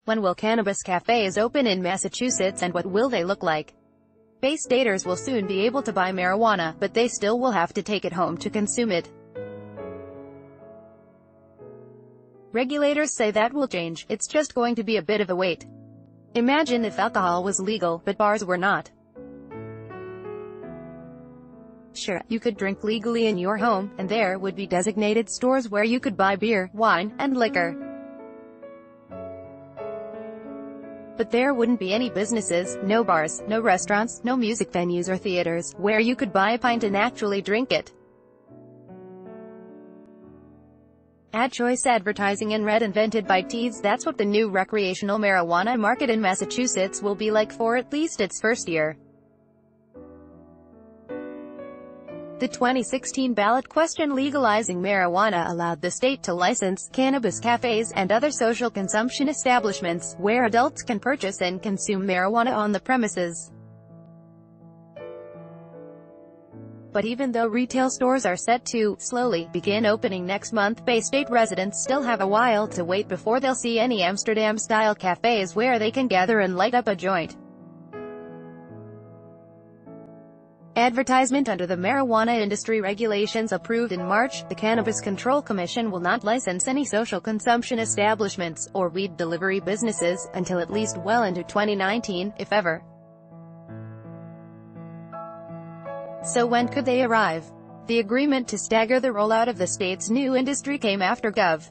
When will cannabis cafes open in Massachusetts and what will they look like? Bay Staters will soon be able to buy marijuana, but they still will have to take it home to consume it. Regulators say that will change, it's just going to be a bit of a wait. Imagine if alcohol was legal, but bars were not. Sure, you could drink legally in your home, and there would be designated stores where you could buy beer, wine, and liquor. But there wouldn't be any businesses, no bars, no restaurants, no music venues or theaters, where you could buy a pint and actually drink it. Ad choice advertising and red invented by Tees, that's what the new recreational marijuana market in Massachusetts will be like for at least its first year. The 2016 ballot question legalizing marijuana allowed the state to license cannabis cafes and other social consumption establishments, where adults can purchase and consume marijuana on the premises. But even though retail stores are set to, slowly, begin opening next month, Bay State residents still have a while to wait before they'll see any Amsterdam-style cafes where they can gather and light up a joint. Advertisement under the marijuana industry regulations approved in March, the Cannabis Control Commission will not license any social consumption establishments, or weed delivery businesses, until at least well into 2019, if ever. So when could they arrive? The agreement to stagger the rollout of the state's new industry came after Gov.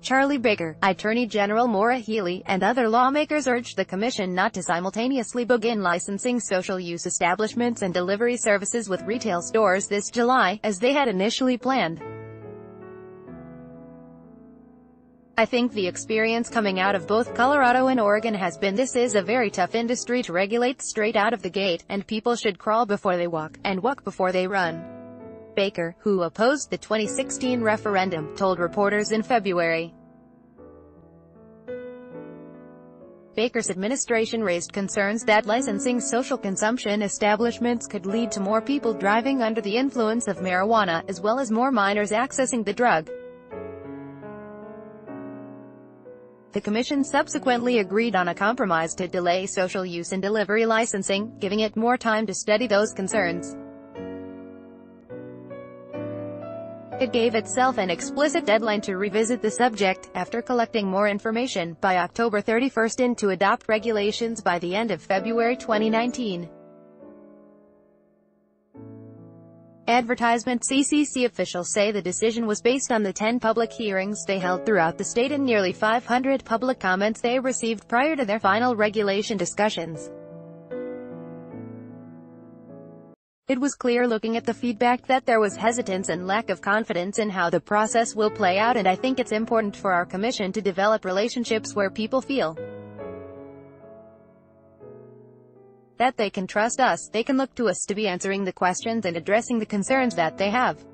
Charlie Baker, Attorney General Maura Healey, and other lawmakers urged the commission not to simultaneously begin licensing social-use establishments and delivery services with retail stores this July, as they had initially planned. I think the experience coming out of both Colorado and Oregon has been this is a very tough industry to regulate straight out of the gate, and people should crawl before they walk, and walk before they run. Baker, who opposed the 2016 referendum, told reporters in February. Baker's administration raised concerns that licensing social consumption establishments could lead to more people driving under the influence of marijuana, as well as more minors accessing the drug. The commission subsequently agreed on a compromise to delay social use and delivery licensing, giving it more time to study those concerns. It gave itself an explicit deadline to revisit the subject, after collecting more information, by October 31, and to adopt regulations by the end of February 2019. Advertisement CCC officials say the decision was based on the 10 public hearings they held throughout the state and nearly 500 public comments they received prior to their final regulation discussions. It was clear looking at the feedback that there was hesitance and lack of confidence in how the process will play out, and I think it's important for our commission to develop relationships where people feel that they can trust us, they can look to us to be answering the questions and addressing the concerns that they have.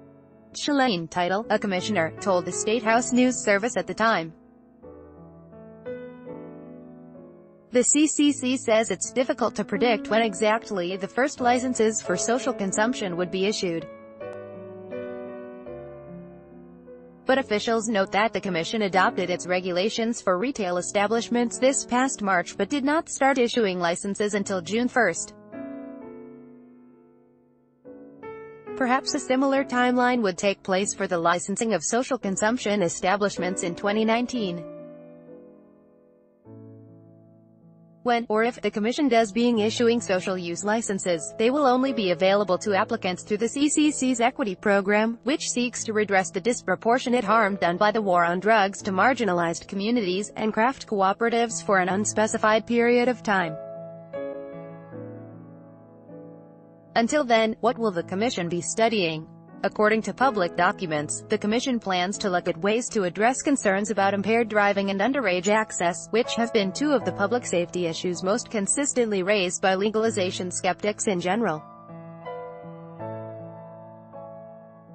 Shalane Title, a commissioner, told the State House News Service at the time. The CCC says it's difficult to predict when exactly the first licenses for social consumption would be issued. But officials note that the commission adopted its regulations for retail establishments this past March but did not start issuing licenses until June 1. Perhaps a similar timeline would take place for the licensing of social consumption establishments in 2019. When, or if, the commission does begin issuing social use licenses, they will only be available to applicants through the CCC's equity program, which seeks to redress the disproportionate harm done by the war on drugs to marginalized communities and craft cooperatives for an unspecified period of time. Until then, what will the commission be studying? According to public documents, the commission plans to look at ways to address concerns about impaired driving and underage access, which have been two of the public safety issues most consistently raised by legalization skeptics in general.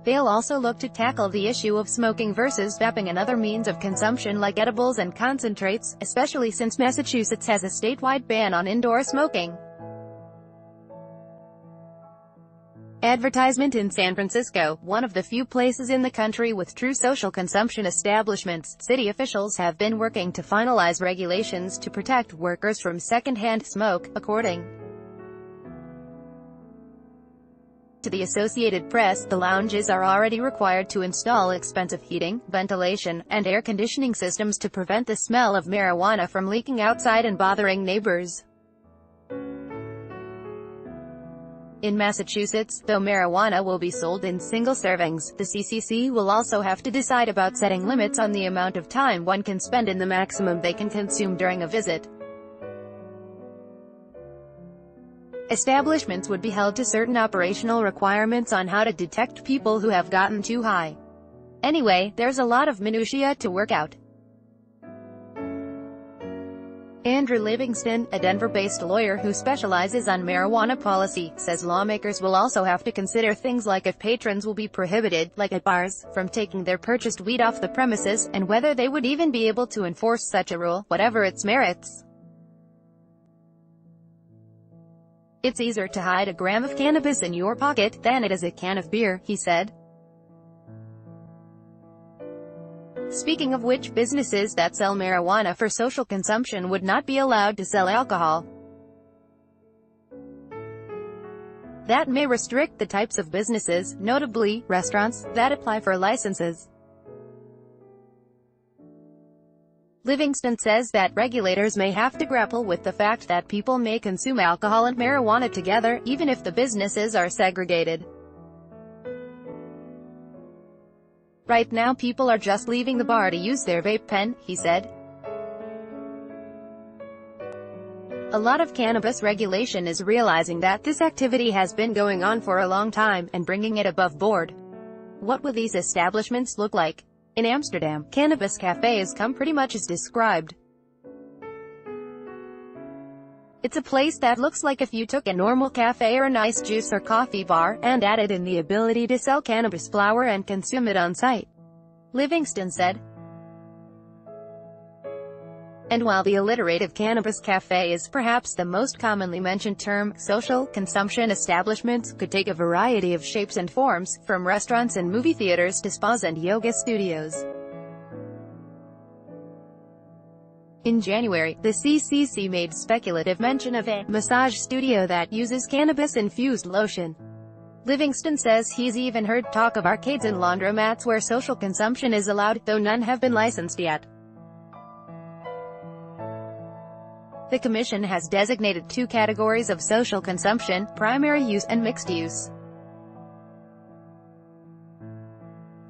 They'll also look to tackle the issue of smoking versus vaping and other means of consumption like edibles and concentrates, especially since Massachusetts has a statewide ban on indoor smoking. Advertisement in San Francisco, one of the few places in the country with true social consumption establishments. City officials have been working to finalize regulations to protect workers from secondhand smoke, according to the Associated Press. The lounges are already required to install expensive heating, ventilation, and air conditioning systems to prevent the smell of marijuana from leaking outside and bothering neighbors. In Massachusetts, though marijuana will be sold in single servings, the CCC will also have to decide about setting limits on the amount of time one can spend and the maximum they can consume during a visit. Establishments would be held to certain operational requirements on how to detect people who have gotten too high. Anyway, there's a lot of minutiae to work out. Andrew Livingston, a Denver-based lawyer who specializes on marijuana policy, says lawmakers will also have to consider things like if patrons will be prohibited, like at bars, from taking their purchased weed off the premises, and whether they would even be able to enforce such a rule, whatever its merits. It's easier to hide a gram of cannabis in your pocket than it is a can of beer, he said. Speaking of which, businesses that sell marijuana for social consumption would not be allowed to sell alcohol. That may restrict the types of businesses, notably, restaurants, that apply for licenses. Livingston says that regulators may have to grapple with the fact that people may consume alcohol and marijuana together, even if the businesses are segregated. Right now people are just leaving the bar to use their vape pen, he said. A lot of cannabis regulation is realizing that this activity has been going on for a long time, and bringing it above board. What will these establishments look like? In Amsterdam, cannabis cafes come pretty much as described. It's a place that looks like if you took a normal cafe or a nice juice or coffee bar, and added in the ability to sell cannabis flower and consume it on site, Livingston said. And while the alliterative cannabis cafe is perhaps the most commonly mentioned term, social consumption establishments could take a variety of shapes and forms, from restaurants and movie theaters to spas and yoga studios. In January, the CCC made speculative mention of a massage studio that uses cannabis-infused lotion. Livingston says he's even heard talk of arcades and laundromats where social consumption is allowed, though none have been licensed yet. The Commission has designated two categories of social consumption: primary use and mixed use.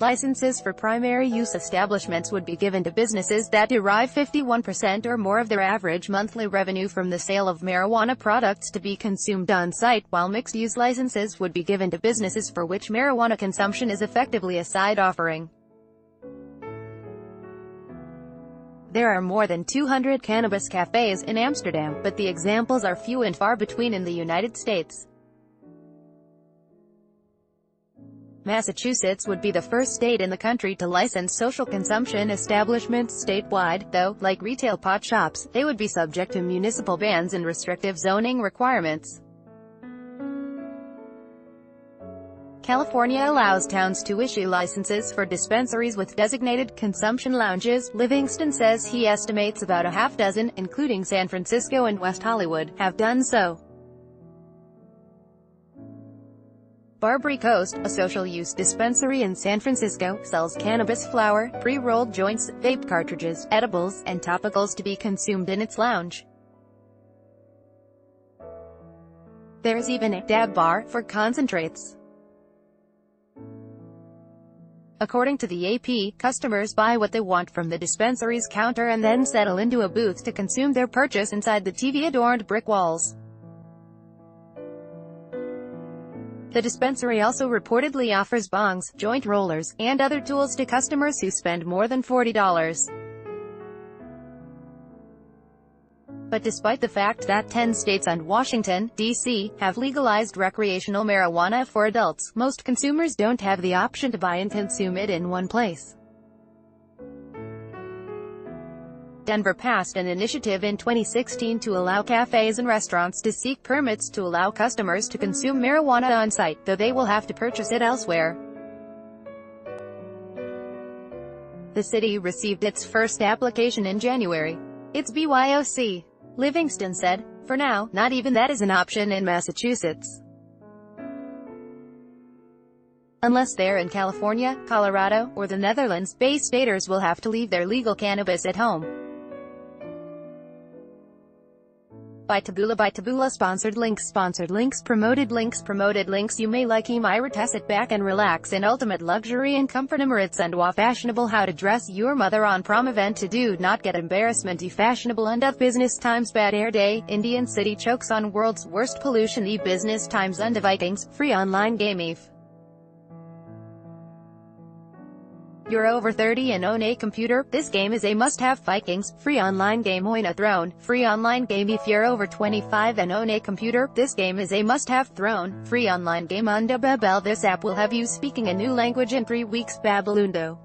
Licenses for primary use establishments would be given to businesses that derive 51% or more of their average monthly revenue from the sale of marijuana products to be consumed on-site, while mixed-use licenses would be given to businesses for which marijuana consumption is effectively a side offering. There are more than 200 cannabis cafes in Amsterdam, but the examples are few and far between in the United States. Massachusetts would be the first state in the country to license social consumption establishments statewide, though, like retail pot shops, they would be subject to municipal bans and restrictive zoning requirements. California allows towns to issue licenses for dispensaries with designated consumption lounges. Livingston says he estimates about a half dozen, including San Francisco and West Hollywood, have done so. Barbary Coast, a social-use dispensary in San Francisco, sells cannabis flower, pre-rolled joints, vape cartridges, edibles, and topicals to be consumed in its lounge. There's even a dab bar for concentrates. According to the AP, customers buy what they want from the dispensary's counter and then settle into a booth to consume their purchase inside the TV-adorned brick walls. The dispensary also reportedly offers bongs, joint rollers, and other tools to customers who spend more than $40. But despite the fact that 10 states and Washington, D.C., have legalized recreational marijuana for adults, most consumers don't have the option to buy and consume it in one place. Denver passed an initiative in 2016 to allow cafes and restaurants to seek permits to allow customers to consume marijuana on site, though they will have to purchase it elsewhere. The city received its first application in January. It's BYOC. Livingston said, "For now, not even that is an option in Massachusetts. Unless they're in California, Colorado, or the Netherlands, Bay Staters will have to leave their legal cannabis at home." By Taboola sponsored links promoted links. You may like Emira, sit back and relax in ultimate luxury and comfort. Emirates and wa fashionable how to dress your mother on prom event to do not get embarrassment. Fashionable and of business times bad air day. Indian city chokes on world's worst pollution. Business times and Vikings free online game. If you're over 30 and own a computer, this game is a must-have. Vikings free online game. Own a throne free online game. If you're over 25 and own a computer, this game is a must-have. Throne free online game. Unda Babel. This app will have you speaking a new language in 3 weeks. Babalundo.